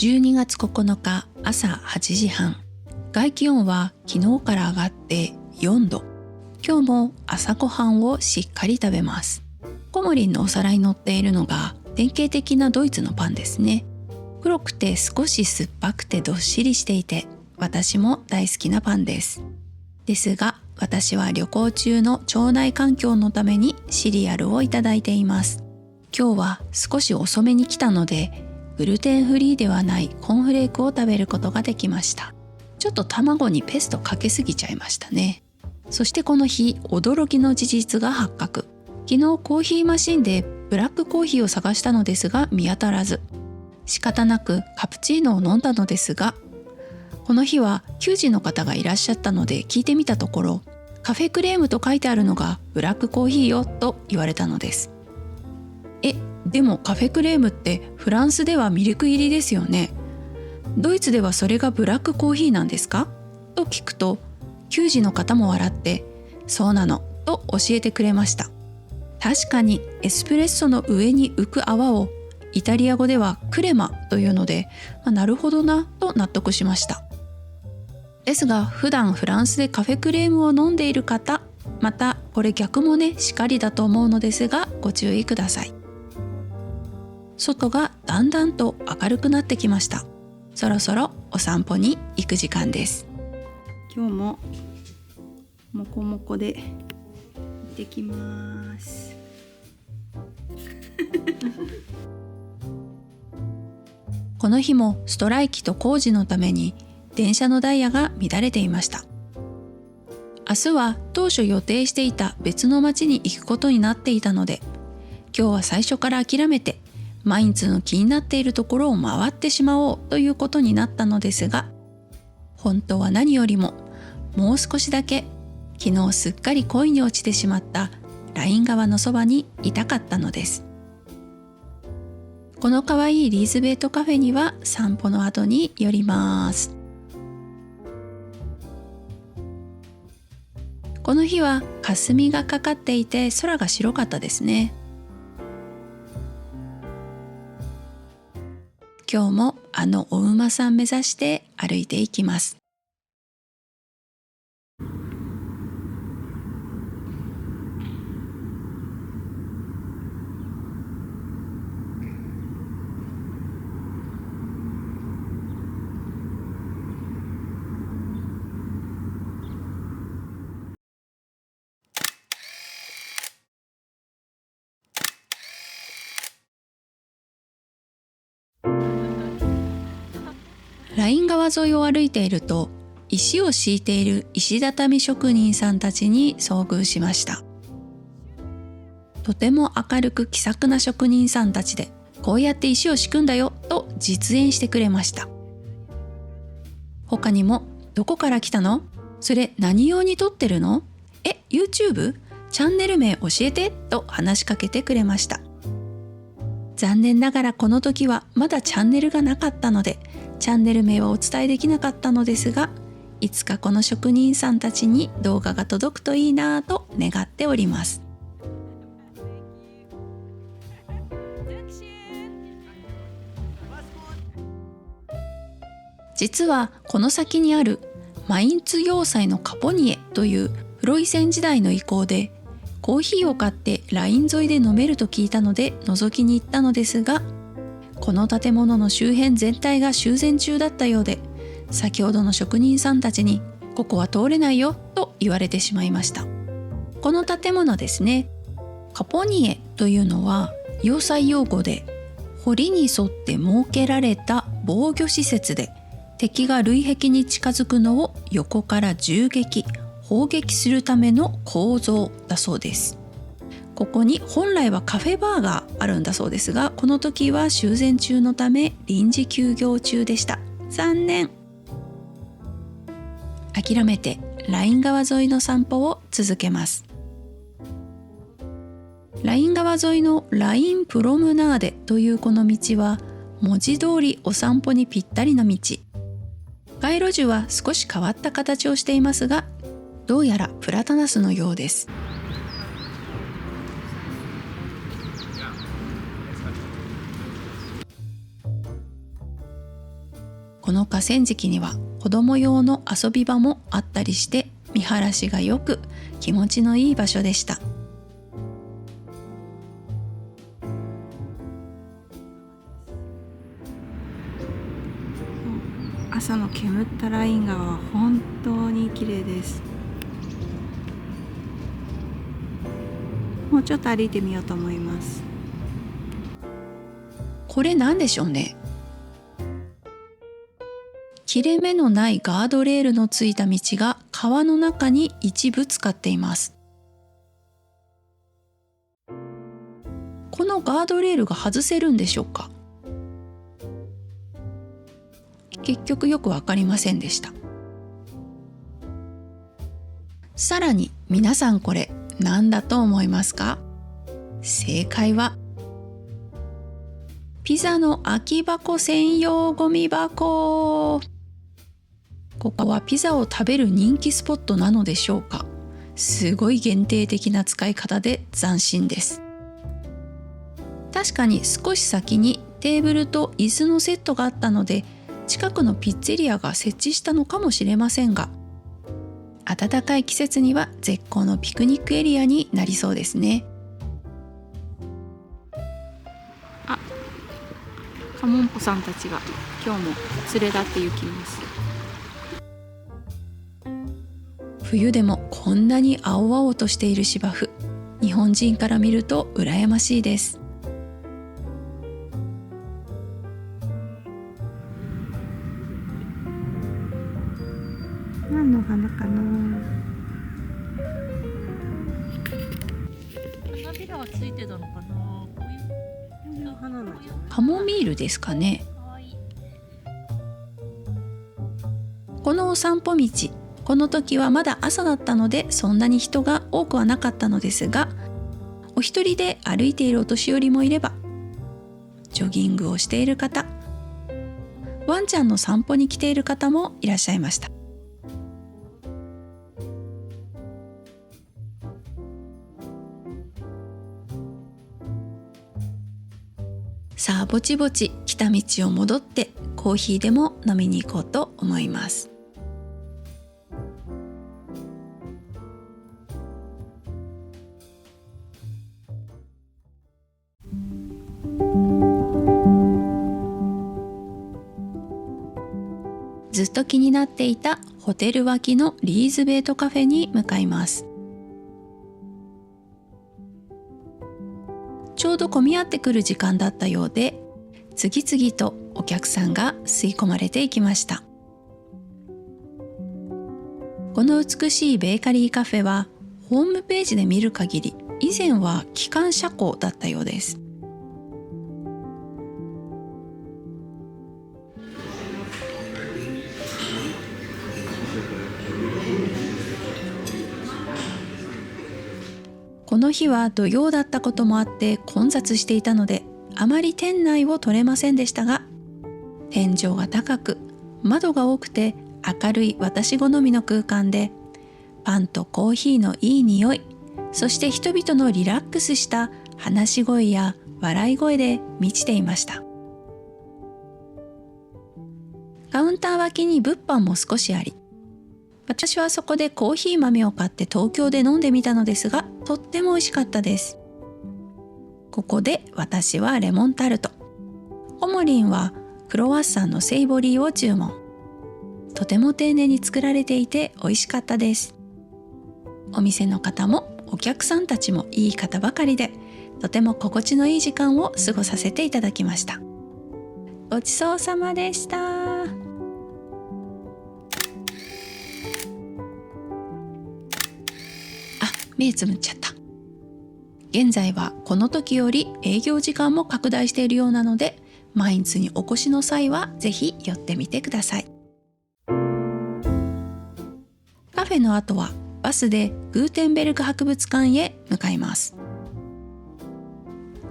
12月9日朝8時半。外気温は昨日から上がって4度。今日も朝ごはんをしっかり食べます。コモリンのお皿に乗っているのが典型的なドイツのパンですね。黒くて少し酸っぱくてどっしりしていて、私も大好きなパンです。ですが、私は旅行中の腸内環境のためにシリアルをいただいています。今日は少し遅めに来たので、グルテンフリーではないコーンフレークを食べることができました。ちょっと卵にペーストかけすぎちゃいましたね。そしてこの日、驚きの事実が発覚。昨日コーヒーマシンでブラックコーヒーを探したのですが見当たらず、仕方なくカプチーノを飲んだのですが、この日は給仕の方がいらっしゃったので聞いてみたところ、カフェクレームと書いてあるのがブラックコーヒーよと言われたのです。でもカフェクレームってフランスではミルク入りですよね。ドイツではそれがブラックコーヒーなんですかと聞くと、給仕の方も笑ってそうなのと教えてくれました。確かにエスプレッソの上に浮く泡をイタリア語ではクレマというので、なるほどなと納得しました。ですが普段フランスでカフェクレームを飲んでいる方、またこれ逆もねしかりだと思うのですがご注意ください。外がだんだんと明るくなってきました。そろそろお散歩に行く時間です。今日ももこもこで行ってきます。この日もストライキと工事のために電車のダイヤが乱れていました。明日は当初予定していた別の町に行くことになっていたので、今日は最初から諦めてマインツの気になっているところを回ってしまおうということになったのですが、本当は何よりももう少しだけ昨日すっかり恋に落ちてしまったライン川のそばにいたかったのです。このかわいいリーズベートカフェには散歩の後に寄ります。この日は霞がかかっていて空が白かったですね。今日もあのお馬さん目指して歩いていきます。ライン川沿いを歩いていると、石を敷いている石畳職人さんたちに遭遇しました。とても明るく気さくな職人さんたちで、こうやって石を敷くんだよと実演してくれました。他にも、どこから来たの？それ何用に撮ってるの？YouTube？ チャンネル名教えてと話しかけてくれました。残念ながらこの時はまだチャンネルがなかったので、チャンネル名はお伝えできなかったのですが、いつかこの職人さんたちに動画が届くといいなぁと願っております。実はこの先にあるマインツ要塞のカポニエというプロイセン時代の遺構で、コーヒーを買ってライン沿いで飲めると聞いたので覗きに行ったのですが、この建物の周辺全体が修繕中だったようで、先ほどの職人さんたちにここは通れないよと言われてしまいました。この建物ですね、カポニエというのは要塞用語で、堀に沿って設けられた防御施設で、敵が塁壁に近づくのを横から銃撃、砲撃するための構造だそうです。ここに本来はカフェバーがあるんだそうですが、この時は修繕中のため臨時休業中でした。残念。諦めてライン川沿いの散歩を続けます。ライン川沿いのラインプロムナーデというこの道は、文字通りお散歩にぴったりな道。街路樹は少し変わった形をしていますが、どうやらプラタナスのようです。この河川敷には子供用の遊び場もあったりして見晴らしがよく気持ちのいい場所でした。朝の煙ったライン川は本当に綺麗です。もうちょっと歩いてみようと思います。これ何でしょうね。切れ目のないガードレールのついた道が川の中に一部使っています。このガードレールが外せるんでしょうか。結局よくわかりませんでした。さらに皆さんこれ何だと思いますか？正解はピザの空き箱専用ゴミ箱。ここはピザを食べる人気スポットなのでしょうか。すごい限定的な使い方で斬新です。確かに少し先にテーブルと椅子のセットがあったので近くのピッツェリアが設置したのかもしれませんが、暖かい季節には絶好のピクニックエリアになりそうですね。あ、カモンポさんたちが今日も連れ立って行きます。冬でもこんなに青々としている芝生、日本人から見ると羨ましいです。何の花かな。花びらはついてたのかな。こういう花なんじゃない？カモミールですかね。このお散歩道、この時はまだ朝だったのでそんなに人が多くはなかったのですが、お一人で歩いているお年寄りもいれば、ジョギングをしている方、ワンちゃんの散歩に来ている方もいらっしゃいました。さあぼちぼち来た道を戻ってコーヒーでも飲みに行こうと思います。ずっと気になっていたホテル脇のリーズベートカフェに向かいます。ちょうど混み合ってくる時間だったようで、次々とお客さんが吸い込まれていきました。この美しいベーカリーカフェはホームページで見る限り以前は機関車庫だったようです。この日は土曜だったこともあって混雑していたのであまり店内を撮れませんでしたが、天井が高く窓が多くて明るい私好みの空間で、パンとコーヒーのいい匂い、そして人々のリラックスした話し声や笑い声で満ちていました。カウンター脇に物販も少しあり、私はそこでコーヒー豆を買って東京で飲んでみたのですが、とっても美味しかったです。ここで私はレモンタルト、コモリンはクロワッサンのセイボリーを注文。とても丁寧に作られていて美味しかったです。お店の方もお客さんたちもいい方ばかりで、とても心地のいい時間を過ごさせていただきました。ごちそうさまでした。目つぶっちゃった。現在はこの時より営業時間も拡大しているようなので、毎日にお越しの際はぜひ寄ってみてください。カフェの後はバスでグーテンベルク博物館へ向かいます。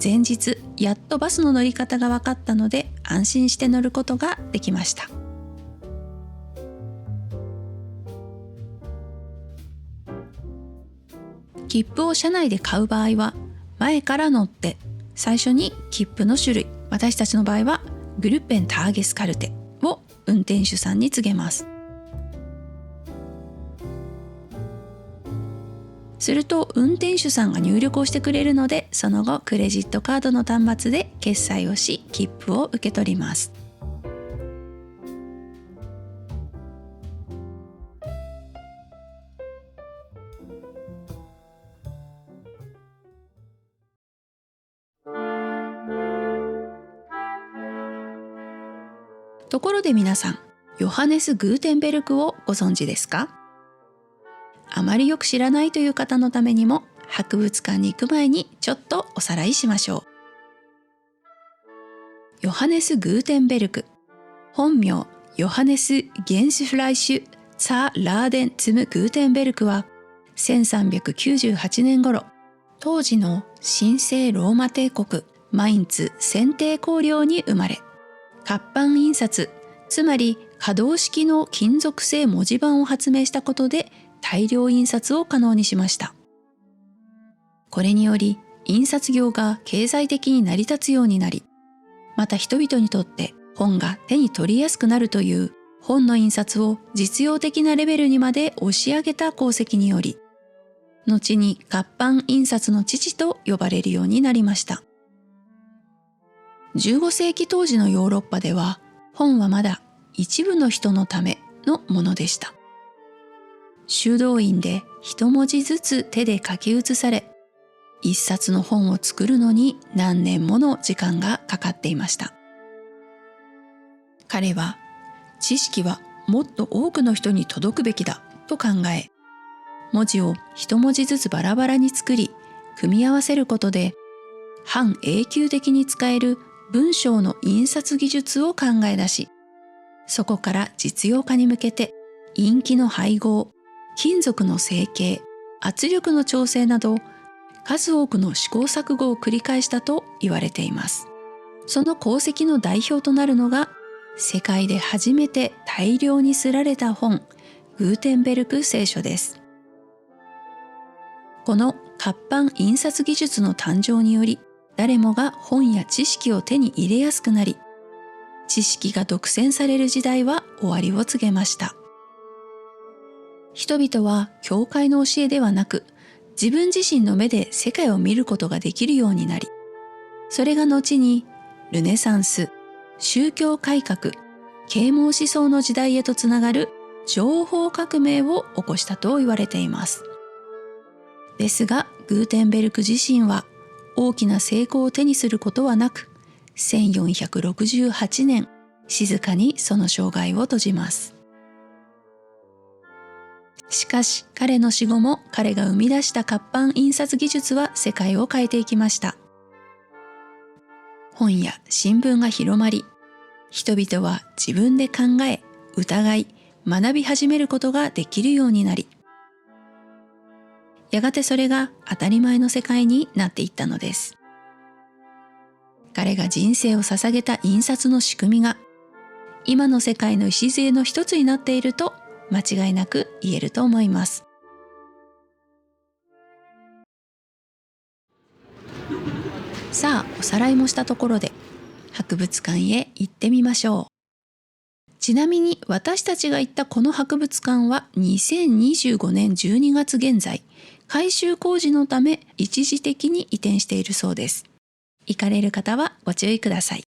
前日やっとバスの乗り方が分かったので安心して乗ることができました。切符を車内で買う場合は前から乗って最初に切符の種類、私たちの場合はグルッペンターゲスカルテを運転手さんに告げます。すると運転手さんが入力をしてくれるので、その後クレジットカードの端末で決済をし、切符を受け取ります。ところで皆さん、ヨハネス・グーテンベルクをご存知ですか？あまりよく知らないという方のためにも、博物館に行く前にちょっとおさらいしましょう。ヨハネス・グーテンベルク、本名ヨハネス・ゲンシュフライシュ・ツァー・ラーデン・ツム・グーテンベルクは1398年頃、当時の神聖ローマ帝国マインツ選定公領に生まれ、活版印刷、つまり可動式の金属製文字盤を発明したことで大量印刷を可能にしました。これにより印刷業が経済的に成り立つようになり、また人々にとって本が手に取りやすくなるという本の印刷を実用的なレベルにまで押し上げた功績により、後に活版印刷の父と呼ばれるようになりました。15世紀当時のヨーロッパでは、本はまだ一部の人のためのものでした。修道院で一文字ずつ手で書き写され、一冊の本を作るのに何年もの時間がかかっていました。彼は、知識はもっと多くの人に届くべきだと考え、文字を一文字ずつバラバラに作り、組み合わせることで、半永久的に使える文章の印刷技術を考え出し、そこから実用化に向けて印記の配合、金属の成形、圧力の調整など数多くの試行錯誤を繰り返したと言われています。その功績の代表となるのが、世界で初めて大量に刷られた本、グーテンベルク聖書です。この活版印刷技術の誕生により、誰もが本や知識を手に入れやすくなり、知識が独占される時代は終わりを告げました。人々は教会の教えではなく、自分自身の目で世界を見ることができるようになり、それが後にルネサンス、宗教改革、啓蒙思想の時代へとつながる情報革命を起こしたと言われています。ですが、グーテンベルク自身は大きな成功を手にすることはなく、1468年、静かにその生涯を閉じます。しかし、彼の死後も彼が生み出した活版印刷技術は世界を変えていきました。本や新聞が広まり、人々は自分で考え、疑い、学び始めることができるようになり、やがてそれが当たり前の世界になっていったのです。彼が人生を捧げた印刷の仕組みが、今の世界の礎の一つになっていると間違いなく言えると思います。さあ、おさらいもしたところで、博物館へ行ってみましょう。ちなみに私たちが行ったこの博物館は2025年12月現在、改修工事のため一時的に移転しているそうです。行かれる方はご注意ください。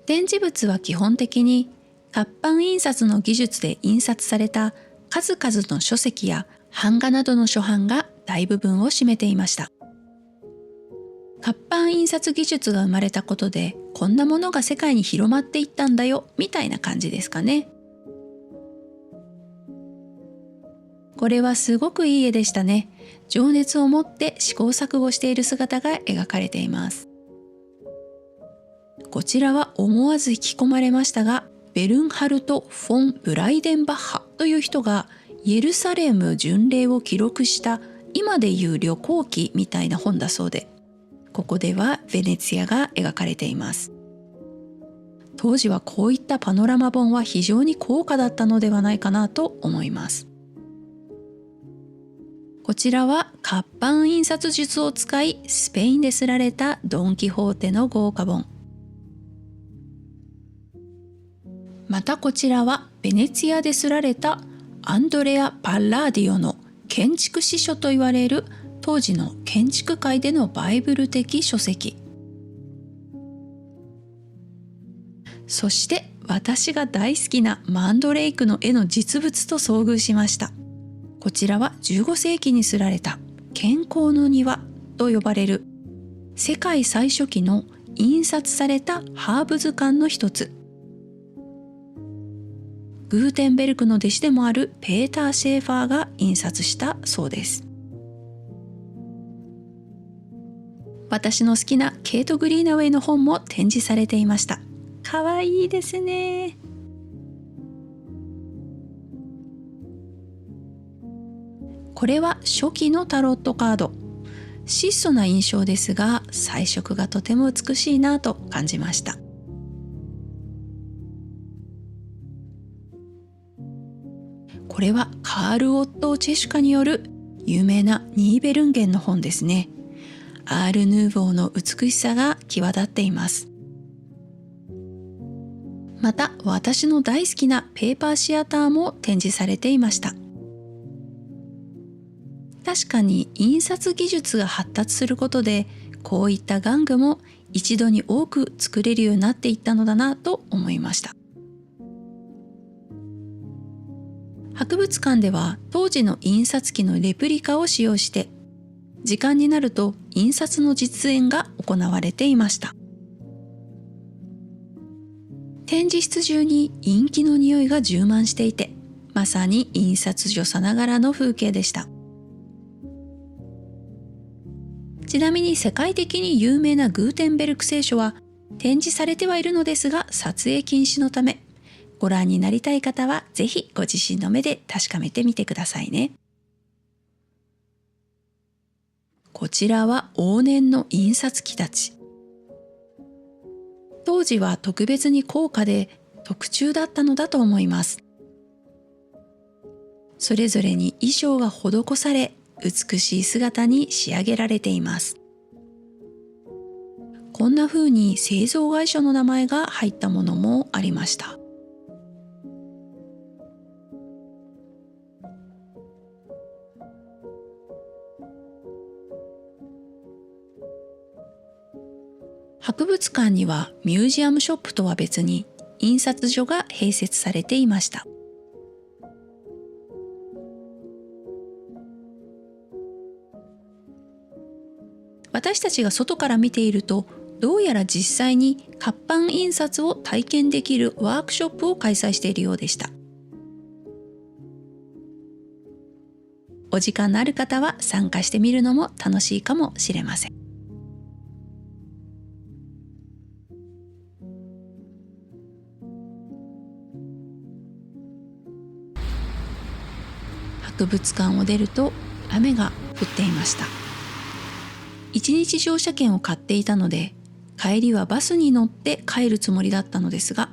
展示物は基本的に活版印刷の技術で印刷された数々の書籍や版画などの初版が大部分を占めていました。活版印刷技術が生まれたことで、こんなものが世界に広まっていったんだよみたいな感じですかね。これはすごくいい絵でしたね。情熱を持って試行錯誤している姿が描かれています。こちらは思わず引き込まれましたが、ベルンハルト・フォン・ブライデンバッハという人がエルサレム巡礼を記録した今でいう旅行記みたいな本だそうで、ここではベネツィアが描かれています。当時はこういったパノラマ本は非常に高価だったのではないかなと思います。こちらは活版印刷術を使いスペインで刷られたドン・キホーテの豪華本。またこちらはベネツィアで刷られたアンドレア・パッラーディオの建築史書といわれる当時の建築界でのバイブル的書籍。そして私が大好きなマンドレイクの絵の実物と遭遇しました。こちらは15世紀に刷られた健康の庭と呼ばれる世界最初期の印刷されたハーブ図鑑の一つ。グーテンベルクの弟子でもあるペーター・シェーファーが印刷したそうです。私の好きなケイト・グリーナウェイの本も展示されていました。かわいいですね。これは初期のタロットカード。質素な印象ですが、彩色がとても美しいなと感じました。これはカール・オットー・チェシュカによる有名なニーベルンゲンの本ですね。アール・ヌーボーの美しさが際立っています。また私の大好きなペーパーシアターも展示されていました。確かに印刷技術が発達することで、こういった玩具も一度に多く作れるようになっていったのだなと思いました。博物館では当時の印刷機のレプリカを使用して、時間になると印刷の実演が行われていました。展示室中に陰気の匂いが充満していて、まさに印刷所さながらの風景でした。ちなみに世界的に有名なグーテンベルク聖書は展示されてはいるのですが、撮影禁止のため、ご覧になりたい方はぜひご自身の目で確かめてみてくださいね。こちらは往年の印刷機たち。当時は特別に高価で特注だったのだと思います。それぞれに衣装が施され、美しい姿に仕上げられています。こんな風に製造会社の名前が入ったものもありました。博物館にはミュージアムショップとは別に印刷所が併設されていました。私たちが外から見ていると、どうやら実際に活版印刷を体験できるワークショップを開催しているようでした。お時間のある方は参加してみるのも楽しいかもしれません。博物館を出ると雨が降っていました。一日乗車券を買っていたので、帰りはバスに乗って帰るつもりだったのですが、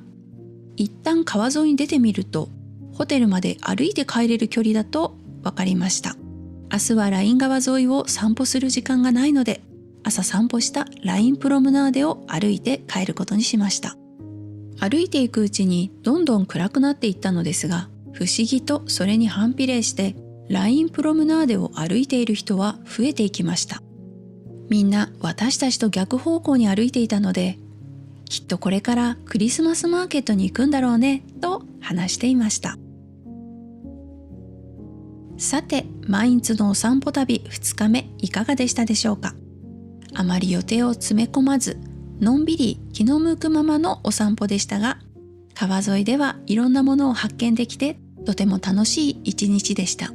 一旦川沿いに出てみると、ホテルまで歩いて帰れる距離だと分かりました。明日はライン川沿いを散歩する時間がないので、朝散歩したラインプロムナーデを歩いて帰ることにしました。歩いていくうちにどんどん暗くなっていったのですが、不思議とそれに反比例して、ラインプロムナーデを歩いている人は増えていきました。みんな私たちと逆方向に歩いていたので、きっとこれからクリスマスマーケットに行くんだろうねと話していました。さて、マインツのお散歩旅2日目いかがでしたでしょうか。あまり予定を詰め込まず、のんびり気の向くままのお散歩でしたが、川沿いではいろんなものを発見できて、とても楽しい一日でした。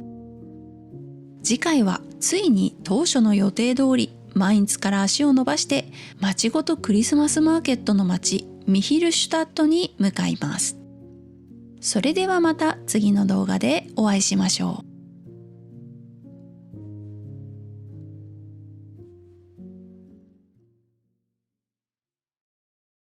次回はついに当初の予定通りマインツから足を伸ばして街ごとクリスマスマーケットの街ミヒルシュタットに向かいます。それではまた次の動画でお会いしましょう。